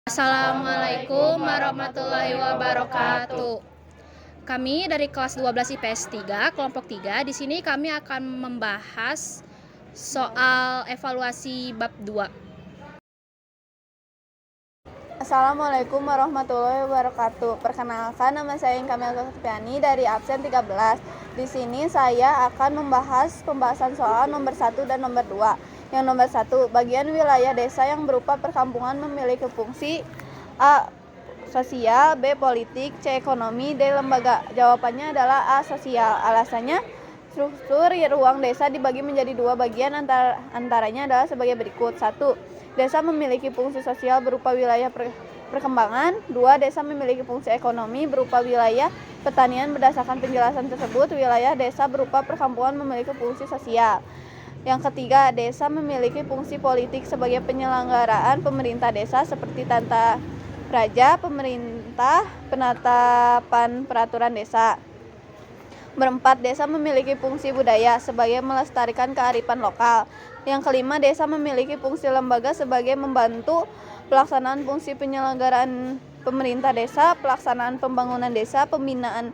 Assalamualaikum warahmatullahi wabarakatuh. Kami dari kelas 12 IPS 3, kelompok 3. Di sini kami akan membahas soal evaluasi bab 2. Assalamualaikum warahmatullahi wabarakatuh. Perkenalkan, nama saya Kamil Kutpiani dari absen 13. Di sini saya akan membahas pembahasan soal nomor 1 dan nomor 2. Yang nomor 1, bagian wilayah desa yang berupa perkampungan memiliki fungsi A. Sosial, B. Politik, C. Ekonomi, D. Lembaga. Jawabannya adalah A. Sosial. Alasannya, struktur ruang desa dibagi menjadi dua bagian, antaranya adalah sebagai berikut. 1. Desa memiliki fungsi sosial berupa wilayah perkembangan. 2. Desa memiliki fungsi ekonomi berupa wilayah pertanian. Berdasarkan penjelasan tersebut, wilayah desa berupa perkampungan memiliki fungsi sosial. Yang ketiga, desa memiliki fungsi politik sebagai penyelenggaraan pemerintah desa seperti tata raja, pemerintah, penetapan peraturan desa. Berempat, desa memiliki fungsi budaya sebagai melestarikan kearifan lokal. Yang kelima, desa memiliki fungsi lembaga sebagai membantu pelaksanaan fungsi penyelenggaraan pemerintah desa, pelaksanaan pembangunan desa, pembinaan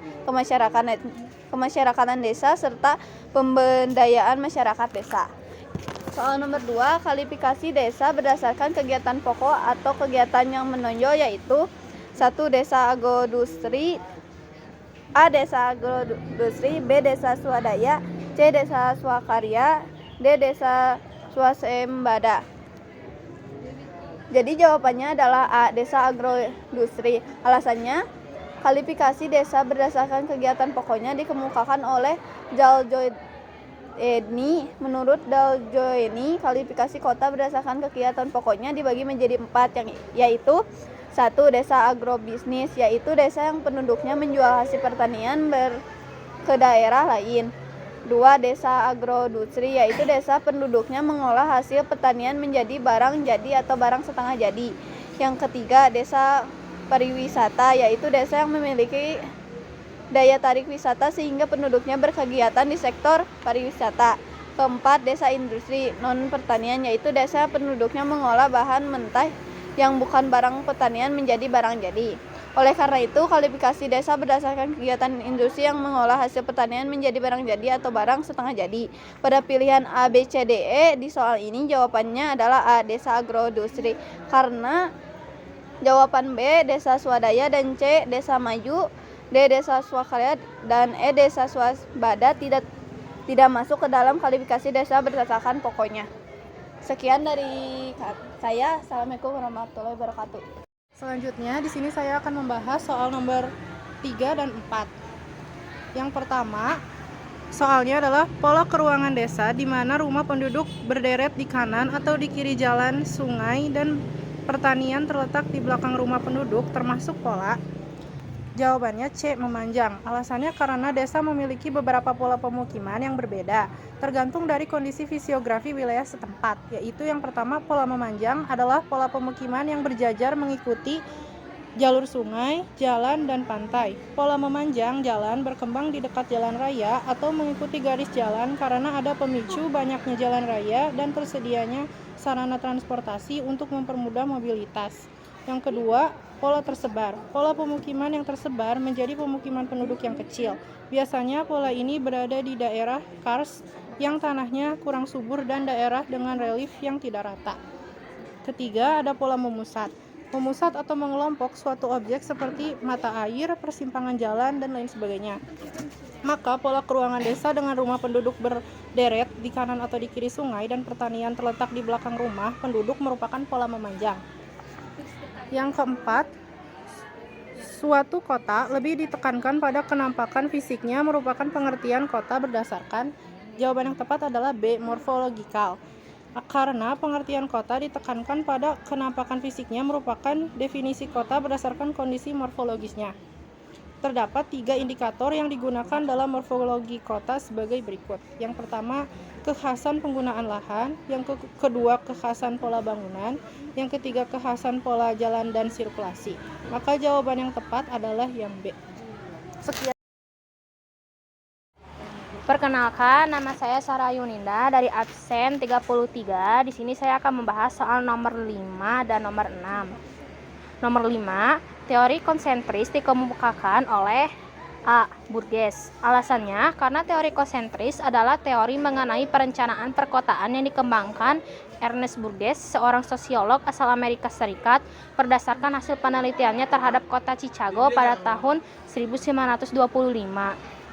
kemasyarakatan desa, serta pemberdayaan masyarakat desa. Soal nomor 2, kualifikasi desa berdasarkan kegiatan pokok atau kegiatan yang menonjol, yaitu 1. Desa agroindustri, A. Desa agroindustri, B. Desa swadaya, C. Desa swakarya, D. Desa swasembada. Jadi jawabannya adalah A. Desa agroindustri. Alasannya, kualifikasi desa berdasarkan kegiatan pokoknya dikemukakan oleh Daljoeni. Menurut Daljoeni, kualifikasi kota berdasarkan kegiatan pokoknya dibagi menjadi 4, yaitu 1. Desa agrobisnis, yaitu desa yang penduduknya menjual hasil pertanian ke daerah lain. 2. Desa agroindustri, yaitu desa penduduknya mengolah hasil pertanian menjadi barang jadi atau barang setengah jadi. Yang ketiga, desa pariwisata, yaitu desa yang memiliki daya tarik wisata sehingga penduduknya berkegiatan di sektor pariwisata. Keempat, desa industri non pertanian, yaitu desa penduduknya mengolah bahan mentah yang bukan barang pertanian menjadi barang jadi. Oleh karena itu, kualifikasi desa berdasarkan kegiatan industri yang mengolah hasil pertanian menjadi barang jadi atau barang setengah jadi. Pada pilihan A, B, C, D, E di soal ini jawabannya adalah A. Desa agroindustri. Karena jawaban B. Desa swadaya dan C. Desa maju, D. Desa swakarya dan E. Desa swasembada tidak masuk ke dalam kualifikasi desa berdasarkan pokoknya. Sekian dari saya. Assalamualaikum warahmatullahi wabarakatuh. Selanjutnya, di sini saya akan membahas soal nomor 3 dan 4. Yang pertama, soalnya adalah pola keruangan desa di mana rumah penduduk berderet di kanan atau di kiri jalan, sungai, dan pertanian terletak di belakang rumah penduduk, termasuk pola. Jawabannya C. Memanjang. Alasannya karena desa memiliki beberapa pola pemukiman yang berbeda, tergantung dari kondisi fisiografi wilayah setempat, yaitu yang pertama, pola memanjang adalah pola pemukiman yang berjajar mengikuti jalur sungai, jalan, dan pantai. Pola memanjang jalan berkembang di dekat jalan raya atau mengikuti garis jalan karena ada pemicu banyaknya jalan raya dan tersedianya sarana transportasi untuk mempermudah mobilitas. Yang kedua, pola tersebar. Pola pemukiman yang tersebar menjadi pemukiman penduduk yang kecil. Biasanya pola ini berada di daerah karst yang tanahnya kurang subur dan daerah dengan relief yang tidak rata. Ketiga, ada pola memusat. Memusat atau mengelompok suatu objek seperti mata air, persimpangan jalan, dan lain sebagainya. Maka pola keruangan desa dengan rumah penduduk berderet di kanan atau di kiri sungai dan pertanian terletak di belakang rumah penduduk merupakan pola memanjang. Yang keempat, suatu kota lebih ditekankan pada kenampakan fisiknya merupakan pengertian kota berdasarkan. Jawaban yang tepat adalah B. Morfologikal. Karena pengertian kota ditekankan pada kenampakan fisiknya merupakan definisi kota berdasarkan kondisi morfologisnya. Terdapat 3 indikator yang digunakan dalam morfologi kota sebagai berikut. Yang pertama, kekhasan penggunaan lahan. Yang kedua, kekhasan pola bangunan. Yang ketiga, kekhasan pola jalan dan sirkulasi. Maka jawaban yang tepat adalah yang B. Sekian. Perkenalkan, nama saya Sarah Yuninda dari absen 33. Di sini saya akan membahas soal nomor 5 dan nomor 6. Nomor 5, teori konsentris dikemukakan oleh A. Burgess. Alasannya, karena teori konsentris adalah teori mengenai perencanaan perkotaan yang dikembangkan Ernest Burgess, seorang sosiolog asal Amerika Serikat, berdasarkan hasil penelitiannya terhadap kota Chicago pada tahun 1925.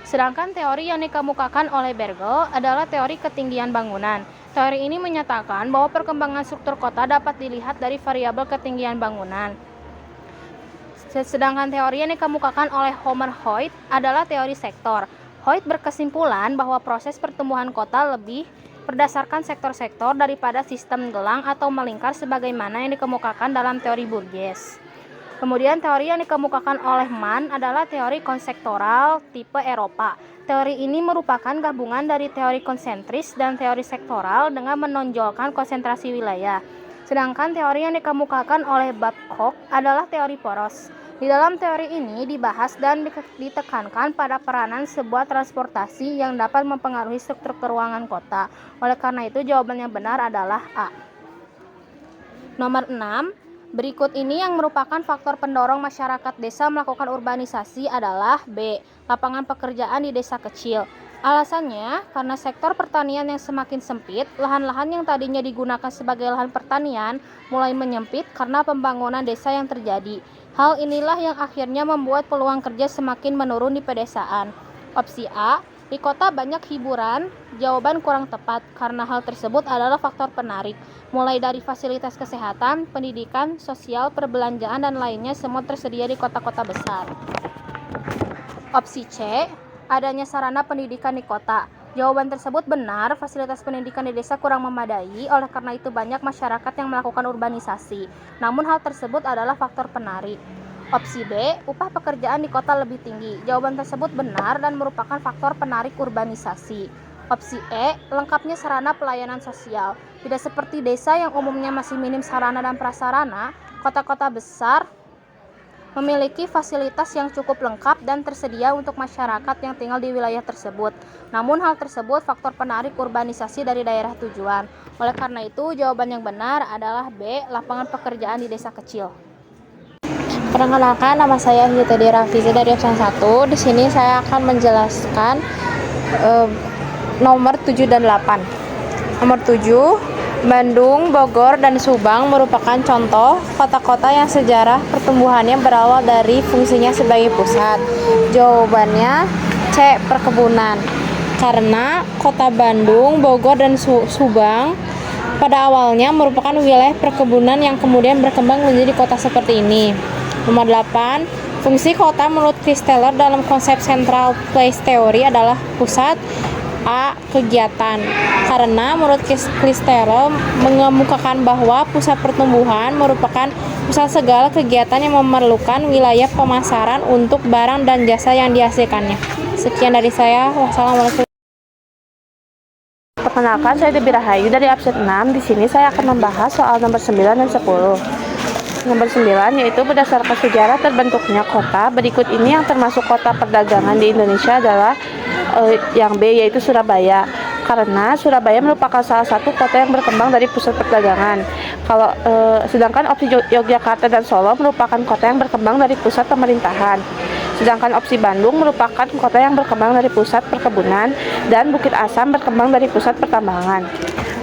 Sedangkan teori yang dikemukakan oleh Bergel adalah teori ketinggian bangunan. Teori ini menyatakan bahwa perkembangan struktur kota dapat dilihat dari variabel ketinggian bangunan. Sedangkan teori yang dikemukakan oleh Homer Hoyt adalah teori sektor. Hoyt berkesimpulan bahwa proses pertumbuhan kota lebih berdasarkan sektor-sektor daripada sistem gelang atau melingkar sebagaimana yang dikemukakan dalam teori Burgess. Kemudian teori yang dikemukakan oleh Mann adalah teori konsektoral tipe Eropa. Teori ini merupakan gabungan dari teori konsentris dan teori sektoral dengan menonjolkan konsentrasi wilayah. Sedangkan teori yang dikemukakan oleh Babcock adalah teori poros. Di dalam teori ini dibahas dan ditekankan pada peranan sebuah transportasi yang dapat mempengaruhi struktur ruangan kota. Oleh karena itu jawaban yang benar adalah A. Nomor 6, berikut ini yang merupakan faktor pendorong masyarakat desa melakukan urbanisasi adalah B. Lapangan pekerjaan di desa kecil. Alasannya, karena sektor pertanian yang semakin sempit, lahan-lahan yang tadinya digunakan sebagai lahan pertanian mulai menyempit karena pembangunan desa yang terjadi. Hal inilah yang akhirnya membuat peluang kerja semakin menurun di pedesaan. Opsi A, di kota banyak hiburan. Jawaban kurang tepat, karena hal tersebut adalah faktor penarik. Mulai dari fasilitas kesehatan, pendidikan, sosial, perbelanjaan, dan lainnya semua tersedia di kota-kota besar. Opsi C, adanya sarana pendidikan di kota. Jawaban tersebut benar, fasilitas pendidikan di desa kurang memadai, oleh karena itu banyak masyarakat yang melakukan urbanisasi. Namun hal tersebut adalah faktor penarik. Opsi B, upah pekerjaan di kota lebih tinggi. Jawaban tersebut benar dan merupakan faktor penarik urbanisasi. Opsi E, lengkapnya sarana pelayanan sosial. Tidak seperti desa yang umumnya masih minim sarana dan prasarana, kota-kota besar memiliki fasilitas yang cukup lengkap dan tersedia untuk masyarakat yang tinggal di wilayah tersebut. Namun hal tersebut faktor penarik urbanisasi dari daerah tujuan. Oleh karena itu, jawaban yang benar adalah B, lapangan pekerjaan di desa kecil. Perkenalkan, nama saya Yutedi Rafizi dari opsi 1. Di sini saya akan menjelaskan nomor 7 dan 8. Nomor 7, Bandung, Bogor, dan Subang merupakan contoh kota-kota yang sejarah pertumbuhannya berawal dari fungsinya sebagai pusat. Jawabannya C, perkebunan. Karena kota Bandung, Bogor, dan Subang pada awalnya merupakan wilayah perkebunan yang kemudian berkembang menjadi kota seperti ini. Nomor 8, fungsi kota menurut Christaller dalam konsep Central Place Theory adalah pusat. A, kegiatan. Karena menurut Christaller mengemukakan bahwa pusat pertumbuhan merupakan pusat segala kegiatan yang memerlukan wilayah pemasaran untuk barang dan jasa yang dihasilkannya. Sekian dari saya. Wassalamualaikum. Perkenalkan, saya Debbie Rahayu dari absen 6. Di sini saya akan membahas soal nomor 9 dan 10. Nomor 9 yaitu berdasarkan sejarah terbentuknya kota. Berikut ini yang termasuk kota perdagangan di Indonesia adalah yang B, yaitu Surabaya. Karena Surabaya merupakan salah satu kota yang berkembang dari pusat perdagangan. Sedangkan opsi Yogyakarta dan Solo merupakan kota yang berkembang dari pusat pemerintahan. Sedangkan opsi Bandung merupakan kota yang berkembang dari pusat perkebunan dan Bukit Asam berkembang dari pusat pertambangan.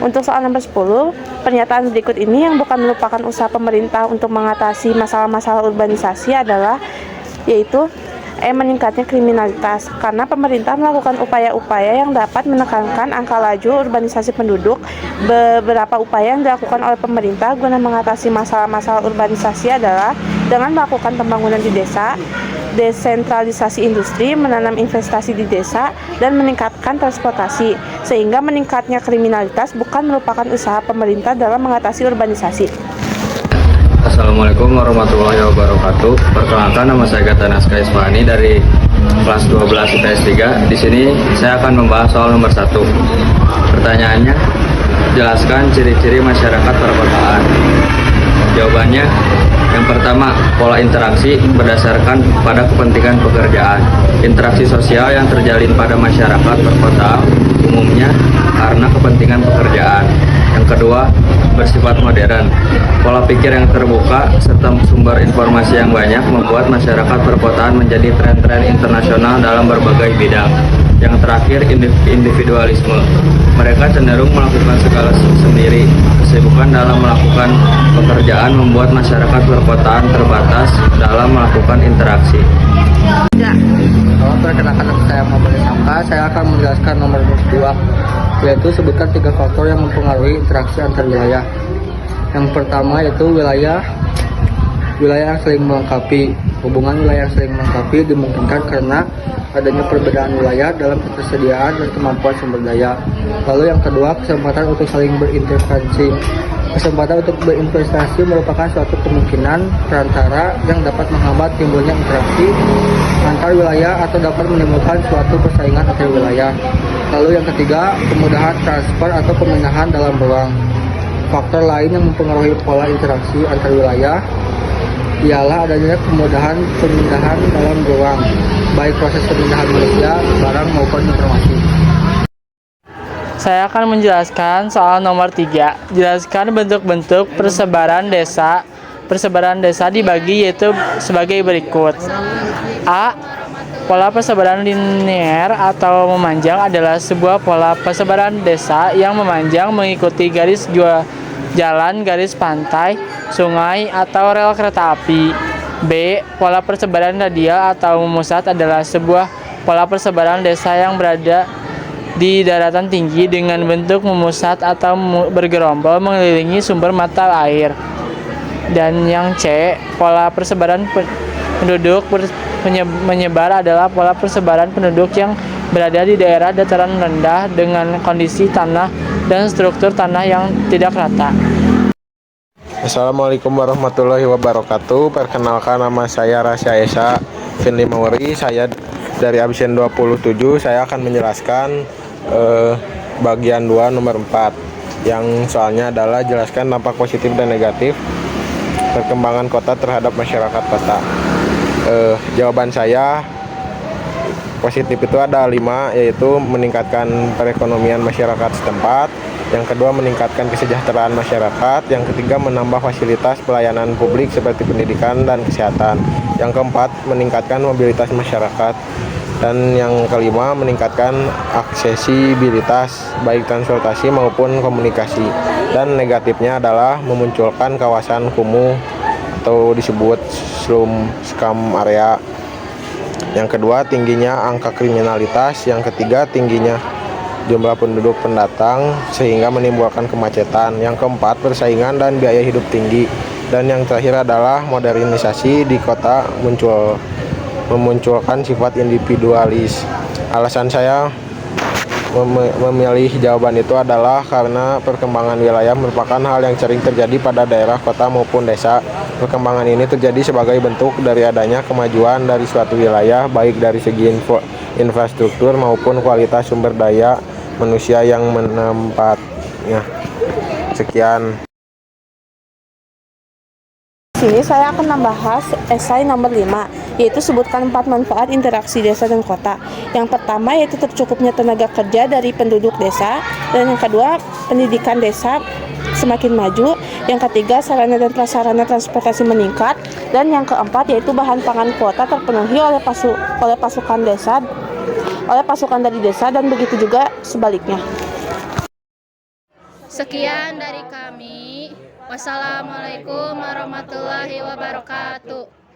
Untuk soal nomor 10, pernyataan berikut ini yang bukan merupakan usaha pemerintah untuk mengatasi masalah-masalah urbanisasi adalah yaitu meningkatnya kriminalitas, karena pemerintah melakukan upaya-upaya yang dapat menekankan angka laju urbanisasi penduduk. Beberapa upaya yang dilakukan oleh pemerintah guna mengatasi masalah-masalah urbanisasi adalah dengan melakukan pembangunan di desa, desentralisasi industri, menanam investasi di desa, dan meningkatkan transportasi, sehingga meningkatnya kriminalitas bukan merupakan usaha pemerintah dalam mengatasi urbanisasi. Assalamualaikum warahmatullahi wabarakatuh. Perkenalkan, nama saya Gata Naskah Isfahani dari kelas 12 IPS 3. Di sini saya akan membahas soal nomor 1. Pertanyaannya, jelaskan ciri-ciri masyarakat perkotaan. Jawabannya, yang pertama, pola interaksi berdasarkan pada kepentingan pekerjaan. Interaksi sosial yang terjalin pada masyarakat perkotaan umumnya karena kepentingan pekerjaan. Yang kedua, bersifat modern. Pola pikir yang terbuka serta sumber informasi yang banyak membuat masyarakat perkotaan menjadi tren-tren internasional dalam berbagai bidang. Yang terakhir, individualisme. Mereka cenderung melakukan segala sendiri. Kesibukan dalam melakukan pekerjaan membuat masyarakat perkotaan terbatas dalam melakukan interaksi. Perkenalkan, nama saya Muhammad Samka. Saya akan menjelaskan nomor 2, yaitu sebutkan 3 faktor yang mempengaruhi interaksi antar wilayah. Yang pertama yaitu wilayah yang saling melengkapi. Hubungan wilayah yang saling melengkapi dimungkinkan karena adanya perbedaan wilayah dalam ketersediaan dan kemampuan sumber daya. Lalu yang kedua, kesempatan untuk saling berintervensi. Kesempatan untuk berinvestasi merupakan suatu kemungkinan perantara yang dapat menghambat timbulnya interaksi antar wilayah atau dapat menimbulkan suatu persaingan antar wilayah. Lalu yang ketiga, kemudahan transfer atau pemindahan dalam ruang. Faktor lain yang mempengaruhi pola interaksi antar wilayah ialah adanya kemudahan pemindahan dalam ruang, baik proses pemindahan manusia, barang maupun informasi. Saya akan menjelaskan soal nomor 3. Jelaskan bentuk-bentuk persebaran desa. Persebaran desa dibagi yaitu sebagai berikut. A. Pola persebaran linear atau memanjang adalah sebuah pola persebaran desa yang memanjang mengikuti garis jalan, garis pantai, sungai, atau rel kereta api. B. Pola persebaran radial atau memusat adalah sebuah pola persebaran desa yang berada di daratan tinggi dengan bentuk memusat atau bergerombol mengelilingi sumber mata air. Dan yang C, pola persebaran penduduk menyebar adalah pola persebaran penduduk yang berada di daerah dataran rendah dengan kondisi tanah dan struktur tanah yang tidak rata. Assalamualaikum warahmatullahi wabarakatuh. Perkenalkan, nama saya Rasya Esa Finli Mauri. Saya dari absen 27. Saya akan menjelaskan bagian 2 nomor 4, yang soalnya adalah jelaskan dampak positif dan negatif perkembangan kota terhadap masyarakat kota. Jawaban saya positif itu ada 5, yaitu meningkatkan perekonomian masyarakat setempat. Yang kedua, meningkatkan kesejahteraan masyarakat. Yang ketiga, menambah fasilitas pelayanan publik seperti pendidikan dan kesehatan. Yang keempat, meningkatkan mobilitas masyarakat. Dan yang kelima, meningkatkan aksesibilitas baik transportasi maupun komunikasi. Dan negatifnya adalah memunculkan kawasan kumuh atau disebut slum area. Yang kedua, tingginya angka kriminalitas. Yang ketiga, tingginya jumlah penduduk pendatang sehingga menimbulkan kemacetan. Yang keempat, persaingan dan biaya hidup tinggi. Dan yang terakhir adalah modernisasi di kota memunculkan sifat individualis. Alasan saya memilih jawaban itu adalah karena perkembangan wilayah merupakan hal yang sering terjadi pada daerah kota maupun desa. Perkembangan ini terjadi sebagai bentuk dari adanya kemajuan dari suatu wilayah, baik dari segi infrastruktur maupun kualitas sumber daya manusia yang menempatnya. Sekian. Di sini saya akan membahas esai nomor 5, yaitu sebutkan 4 manfaat interaksi desa dan kota. Yang pertama yaitu tercukupnya tenaga kerja dari penduduk desa, dan yang kedua pendidikan desa semakin maju, yang ketiga sarana dan prasarana transportasi meningkat, dan yang keempat yaitu bahan pangan kota terpenuhi oleh pasukan dari desa, dan begitu juga sebaliknya. Sekian dari kami. Wassalamualaikum warahmatullahi wabarakatuh.